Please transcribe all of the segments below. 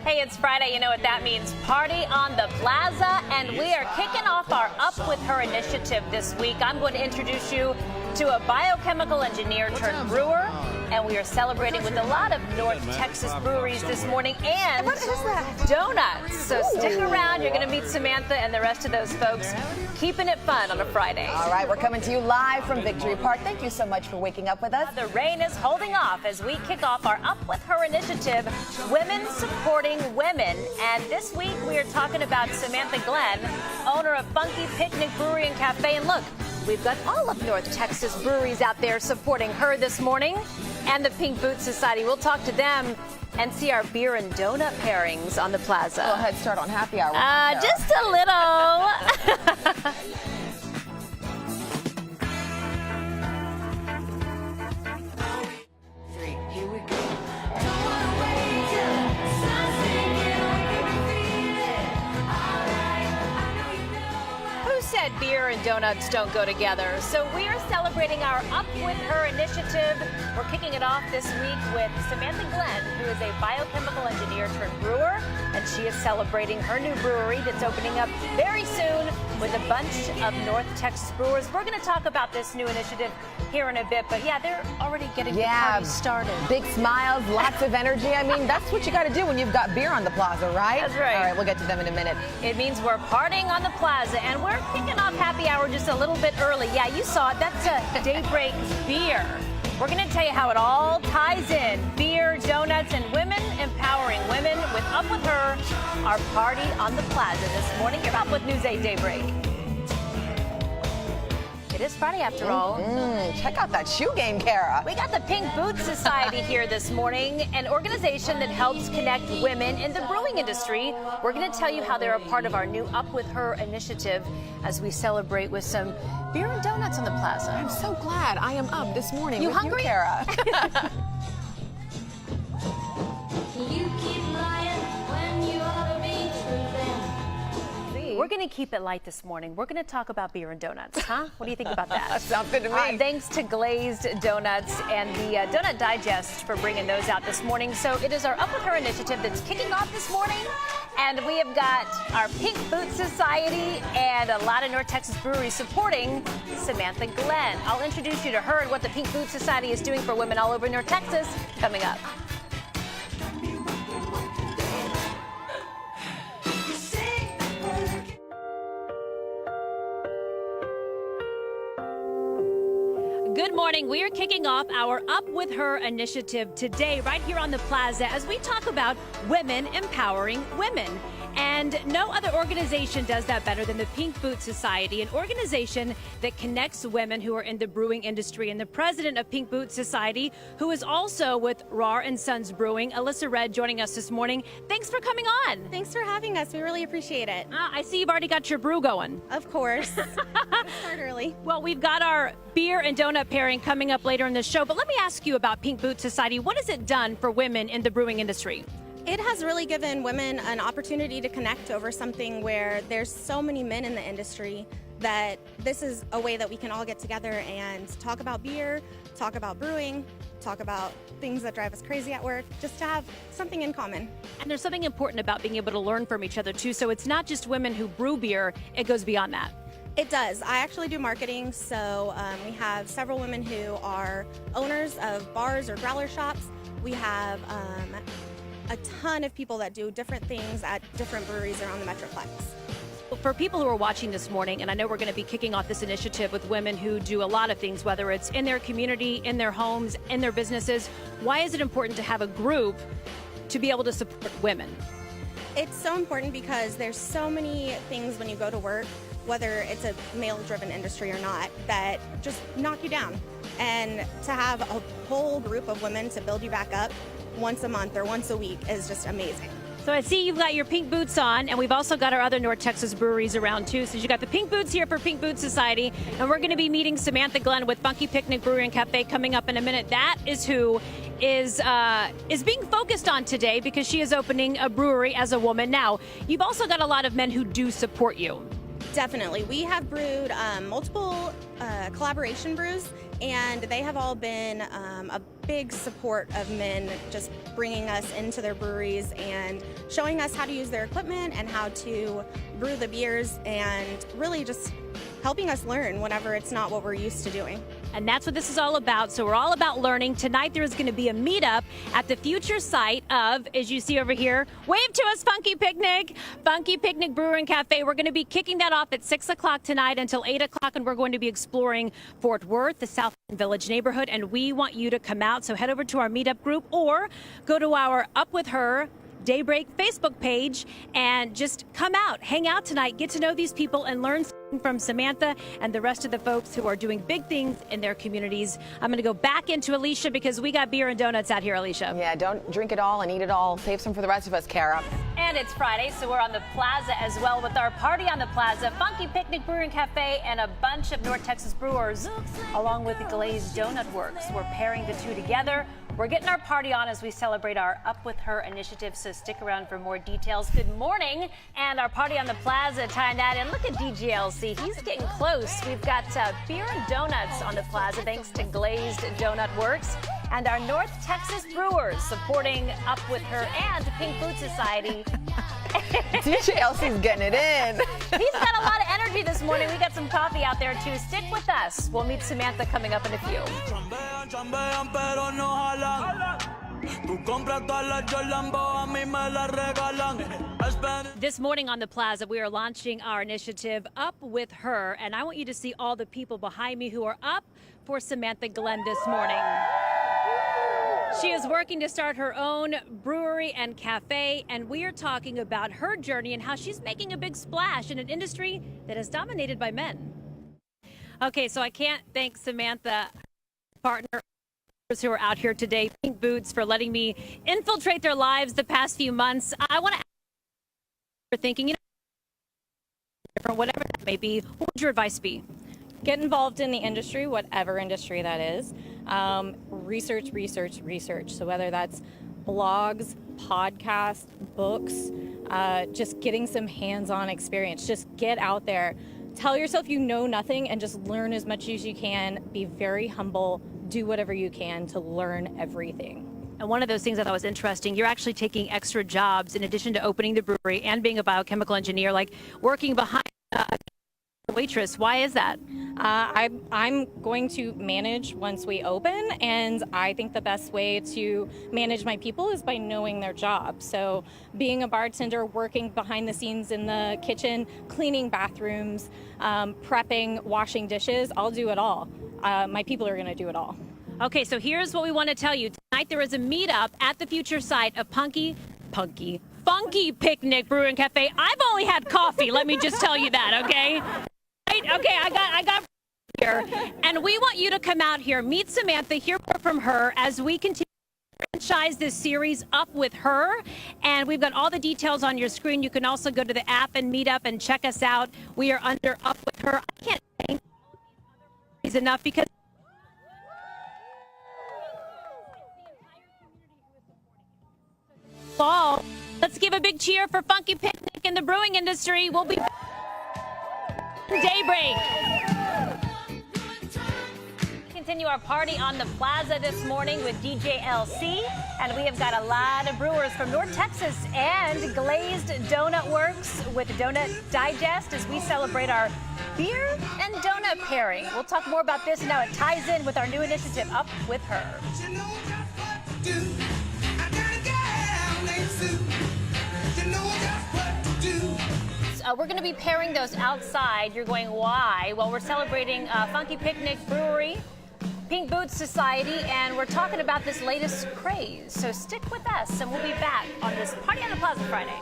Hey, it's Friday. You know what that means. Party on the Plaza. And we are kicking off our Up With Her initiative this week. I'm going to introduce you to a biochemical engineer turned brewer. And we are celebrating with a lot of North Texas breweries this morning and donuts. So stick around. You're going to meet Samantha and the rest of those folks keeping it fun on a Friday. All right, we're coming to you live from Victory Park. Thank you so much for waking up with us. The rain is holding off as we kick off our Up With Her initiative, Women Supporting Women. And this week we are talking about Samantha Glenn, owner of Funky Picnic Brewery and Cafe. And look, we've got all of North Texas breweries out there supporting her this morning. And the Pink Boots Society. We'll talk to them and see our beer and donut pairings on the Plaza. Go ahead, start on happy hour. Just a little. Said beer and donuts don't go together. So we are celebrating our Up With Her initiative. We're kicking it off this week with Samantha Glenn, who is a biochemical engineer turned brewer, and she is celebrating her new brewery that's opening up very soon with a bunch of North Texas brewers. We're going to talk about this new initiative here in a bit, but yeah, they're already getting the party started. Big smiles, lots of energy. I mean, that's what you got to do when you've got beer on the Plaza, right? That's right. All right, we'll get to them in a minute. It means we're partying on the Plaza, and we're kicking off happy hour just a little bit early. Yeah, you saw it. That's a Daybreak beer. We're going to tell you how it all ties in. Beer, donuts, and women empowering women with Up With Her, our party on the Plaza this morning. You're up with News 8 Daybreak. It is Friday after all. Check out that shoe game, Kara. We got the Pink Boots Society here this morning, an organization that helps connect women in the brewing industry. We're going to tell you how they're a part of our new Up With Her initiative as we celebrate with some beer and donuts on the Plaza. I'm so glad I am up this morning. You with hungry? You, Kara. You keep lying when you ought to be true then. We're going to keep it light this morning. We're going to talk about beer and donuts, huh? What do you think about that? That sounds good to me. Thanks to Glazed Donuts and the Donut Digest for bringing those out this morning. So it is our Up With Her initiative that's kicking off this morning. And we have got our Pink Boots Society and a lot of North Texas breweries supporting Samantha Glenn. I'll introduce you to her and what the Pink Boots Society is doing for women all over North Texas coming up. Good morning. We are kicking off our Up With Her initiative today right here on the Plaza as we talk about women empowering women. And no other organization does that better than the Pink Boots Society, an organization that connects women who are in the brewing industry. And the president of Pink Boots Society, who is also with Rar and Sons Brewing, Alyssa Red, joining us this morning. Thanks for coming on. Thanks for having us. We really appreciate it. I see you've already got your brew going. Of course. Let's start early. Well, we've got our beer and donut pairing coming up later in the show, but let me ask you about Pink Boots Society. What has it done for women in the brewing industry? It has really given women an opportunity to connect over something where there's so many men in the industry that this is a way that we can all get together and talk about beer, talk about brewing, talk about things that drive us crazy at work, just to have something in common. And there's something important about being able to learn from each other too. So it's not just women who brew beer, it goes beyond that. It does. I actually do marketing, so we have several women who are owners of bars or growler shops. We have a ton of people that do different things at different breweries around the Metroplex. For people who are watching this morning, and I know we're going to be kicking off this initiative with women who do a lot of things, whether it's in their community, in their homes, in their businesses, why is it important to have a group to be able to support women? It's so important because there's so many things when you go to work, whether it's a male-driven industry or not, that just knock you down. And to have a whole group of women to build you back up once a month or once a week is just amazing. So I see you've got your pink boots on, and we've also got our other North Texas breweries around too. So you got the pink boots here for Pink Boots Society, and we're going to be meeting Samantha Glenn with Funky Picnic Brewery and Cafe coming up in a minute. That is who is being focused on today because she is opening a brewery as a woman. Now, you've also got a lot of men who do support you. Definitely. We have brewed multiple collaboration brews, and they have all been a big support of men just bringing us into their breweries and showing us how to use their equipment and how to brew the beers, and really just helping us learn whenever it's not what we're used to doing. And that's what this is all about. So we're all about learning. Tonight there is going to be a meetup at the future site of, as you see over here, wave to us, Funky Picnic. Funky Picnic Brewer and Cafe. We're going to be kicking that off at 6 o'clock tonight until 8 o'clock, and we're going to be exploring Fort Worth, the South Village neighborhood, and we want you to come out. So head over to our meetup group or go to our Up With Her Daybreak Facebook page and just come out, hang out tonight, get to know these people and learn from Samantha and the rest of the folks who are doing big things in their communities. I'm going to go back into Alicia because we got beer and donuts out here, Alicia. Yeah, don't drink it all and eat it all. Save some for the rest of us, Kara. And it's Friday, so we're on the Plaza as well with our party on the Plaza, Funky Picnic Brewer and Cafe, and a bunch of North Texas brewers, along with the Glazed Donut Works. We're pairing the two together. We're getting our party on as we celebrate our Up With Her initiative, so stick around for more details. Good morning, and our party on the Plaza, tying that in. Look at DJLC. He's getting close. We've got beer and donuts on the Plaza, thanks to Glazed Donut Works. And our North Texas brewers supporting Up With Her and Pink Food Society. DJ Elsie's getting it in. He's got a lot of energy this morning. We got some coffee out there, too. Stick with us. We'll meet Samantha coming up in a few. This morning on the Plaza, we are launching our initiative Up With Her, and I want you to see all the people behind me who are up for Samantha Glenn this morning. She is working to start her own brewery and cafe, and we are talking about her journey and how she's making a big splash in an industry that is dominated by men. Okay, so I can't thank Samantha, partner, who are out here today, Pink Boots, for letting me infiltrate their lives the past few months. I want to ask you for thinking, different, whatever that may be, what would your advice be? Get involved in the industry, whatever industry that is. Research, research, research. So whether that's blogs, podcasts, books, just getting some hands-on experience. Just get out there. Tell yourself you know nothing and just learn as much as you can. Be very humble. Do whatever you can to learn everything. And one of those things I thought was interesting, you're actually taking extra jobs in addition to opening the brewery and being a biochemical engineer, like working behind the waitress. Why is that? I'm going to manage once we open, and I think the best way to manage my people is by knowing their job. So being a bartender, working behind the scenes in the kitchen, cleaning bathrooms, prepping, washing dishes, I'll do it all. My people are going to do it all. Okay, so here's what we want to tell you. Tonight there is a meetup at the future site of Funky Picnic Brewer and Cafe. I've only had coffee, let me just tell you that, okay? Right? Okay, I got here. And we want you to come out here, meet Samantha, hear more from her as we continue to franchise this series Up With Her. And we've got all the details on your screen. You can also go to the app and meet up and check us out. We are under Up With Her. I can't thank you enough because fall. Let's give a big cheer for Funky Picnic in the brewing industry. We'll be Daybreak. Continue our party on the Plaza this morning with DJ LC, and we have got a lot of brewers from North Texas and Glazed Donut Works with Donut Digest as we celebrate our beer and donut pairing. We'll talk more about this and how it ties in with our new initiative Up With Her. We're going to be pairing those outside. You're going, why? Well, we're celebrating Funky Picnic Brewery, Pink Boots Society, and we're talking about this latest craze. So stick with us, and we'll be back on this Party on the Plaza Friday.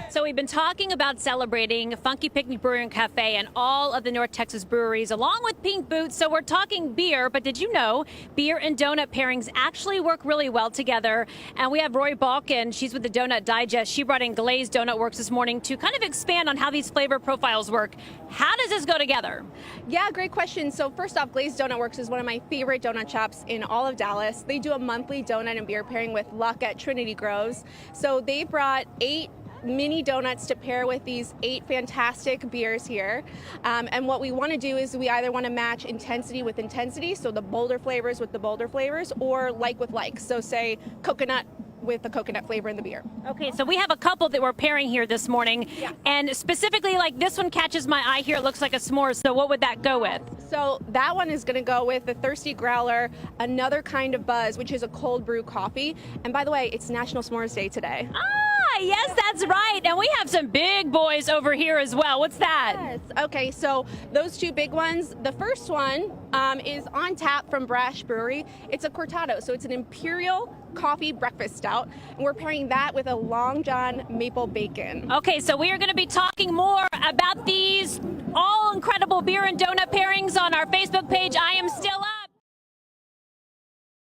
So we've been talking about celebrating Funky Picnic Brewery and Cafe and all of the North Texas breweries along with Pink Boots. So we're talking beer, but did you know beer and donut pairings actually work really well together? And we have Roy Balkin. She's with the Donut Digest. She brought in Glazed Donut Works this morning to kind of expand on how these flavor profiles work. How does this go together? Yeah, great question. So first off, Glazed Donut Works is one of my favorite donut shops in all of Dallas. They do a monthly donut and beer pairing with Luck at Trinity Groves. So they brought 8 mini donuts to pair with these 8 fantastic beers here. And what we want to do is we either want to match intensity with intensity, so the bolder flavors with the bolder flavors, or like with like. So say coconut with the coconut flavor in the beer. Okay, so we have a couple that we're pairing here this morning. Yeah. And specifically, like this one catches my eye here. It looks like a s'more. So what would that go with? So that one is going to go with the Thirsty Growler, another kind of buzz, which is a cold brew coffee. And by the way, it's National S'mores Day today. Ah, yes, that's right. And we have some big boys over here as well. What's that? Yes. Okay, so those 2 big ones. The first one is on tap from Brash Brewery. It's a cortado, so it's an imperial coffee breakfast stout, and we're pairing that with a Long John maple bacon. Okay, so we are going to be talking more about these all incredible beer and donut pairings on our Facebook page. I am still up.